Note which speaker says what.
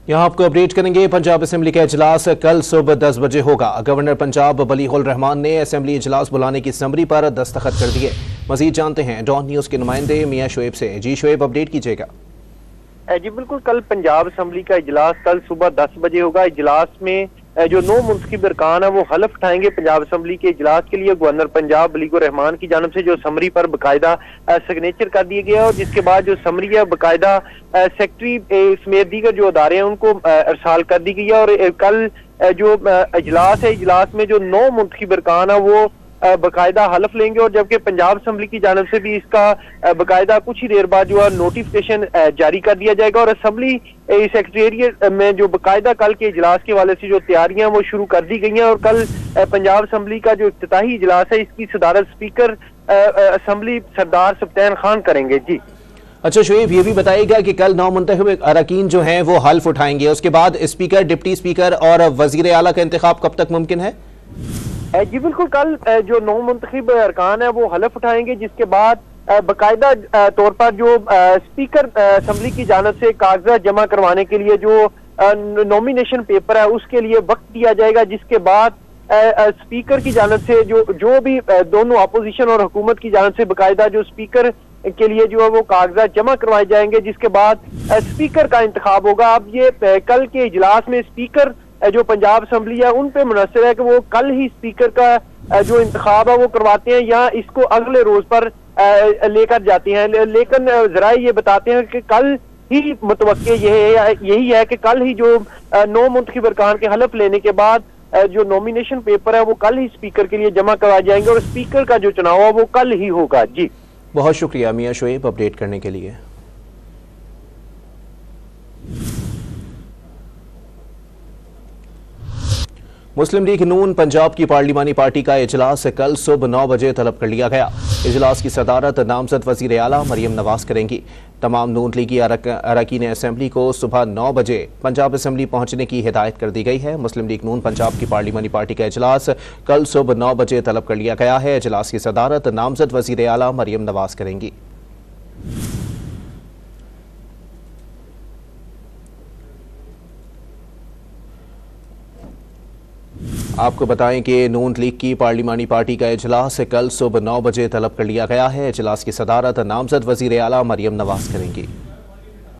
Speaker 1: यहाँ आपको अपडेट करेंगे। पंजाब असेंबली का इजलास कल सुबह 10 बजे होगा। गवर्नर पंजाब बलीगुल रहमान ने असेंबली इजलास बुलाने की समरी पर दस्तखत कर दिए। मजीद जानते हैं डॉन न्यूज के नुमाइंदे मियां शुएब से। जी शुएब, अपडेट कीजिएगा।
Speaker 2: जी बिल्कुल, कल पंजाब असेंबली का इजलास कल सुबह 10 बजे होगा। इजलास में जो 9 मुंतखब अरकान है वो हलफ उठाएंगे। पंजाब असेंबली के इजलास के लिए गवर्नर पंजाब बलीगुल रहमान की जानब से जो समरी पर बाकायदा सिग्नेचर कर दिए गया और जिसके बाद जो समरी है बाकायदा सेक्रेटरी समेत दीगर जो अदारे हैं उनको अरसाल कर दी गई है। और कल जो इजलास है, इजलास में जो 9 मुंतखब अरकान है वो बाकायदा हलफ लेंगे और जबकि पंजाब असेंबली की जानब से भी इसका बाकायदा कुछ ही देर बाद जो है नोटिफिकेशन जारी कर दिया जाएगा। और असेंबली सेक्रेटेरिएट में जो बाकायदा कल के इजलास के हवाले से जो तैयारियां वो शुरू कर दी गई हैं। और कल पंजाब असेंबली का जो इफ्तिताही इजलास है इसकी सदारत स्पीकर असेंबली सरदार सब्तैन खान करेंगे। जी
Speaker 1: अच्छा शुएब, ये भी बताइएगा कि कल 9 मुंतखब अरकान जो हैं वो हल्फ उठाएंगे, उसके बाद स्पीकर, डिप्टी स्पीकर और वजीर आला का इंतखाब कब तक मुमकिन है?
Speaker 2: जी बिल्कुल, कल जो 9 मुंतखब अरकान है वो हलफ उठाएंगे, जिसके बाद बाकायदा तौर पर जो स्पीकर असेंबली की जानब से कागजात जमा करवाने के लिए जो नॉमिनेशन पेपर है उसके लिए वक्त दिया जाएगा। जिसके बाद स्पीकर की जानब से जो भी दोनों अपोजिशन और हुकूमत की जानब से बाकायदा जो स्पीकर के लिए जो है वो कागजात जमा करवाए जाएंगे, जिसके बाद स्पीकर का इंतखाब होगा। अब ये कल के इजलास में स्पीकर जो पंजाब असेंबली है उन पे मुनसर है कि वो कल ही स्पीकर का जो इंतखाब है वो करवाते हैं या इसको अगले रोज पर लेकर जाते हैं। लेकिन जरा ये बताते हैं कि कल ही मुतवक्के यही है कि कल ही जो 9 मुंतखब अरकान के हलफ लेने के बाद जो नॉमिनेशन पेपर है वो कल ही स्पीकर के लिए जमा करवाए जाएंगे और स्पीकर का जो चुनाव है वो कल ही होगा। जी
Speaker 1: बहुत शुक्रिया मियां शुएब अपडेट करने के लिए। मुस्लिम लीग नून पंजाब की पार्लिमानी पार्टी का इजलास कल सुबह 9 बजे तलब कर लिया गया। इजलास की सदारत नामजद वजीर आला मरियम नवाज करेंगी। तमाम नून लीगी अरकान असेंबली को सुबह 9 बजे पंजाब असेंबली पहुंचने की हिदायत कर दी गई है। मुस्लिम लीग नून पंजाब की पार्लिमानी पार्टी का इजलास कल सुबह 9 बजे तलब कर लिया गया है। इजलास की सदारत नामजद वजीर आला मरियम नवाज करेंगी। आपको बताएं कि नून लीग की पार्लिमानी पार्टी का इजलास कल सुबह 9 बजे तलब कर लिया गया है। इजलास की सदारत नामजद वजीर आला मरियम नवाज करेंगी।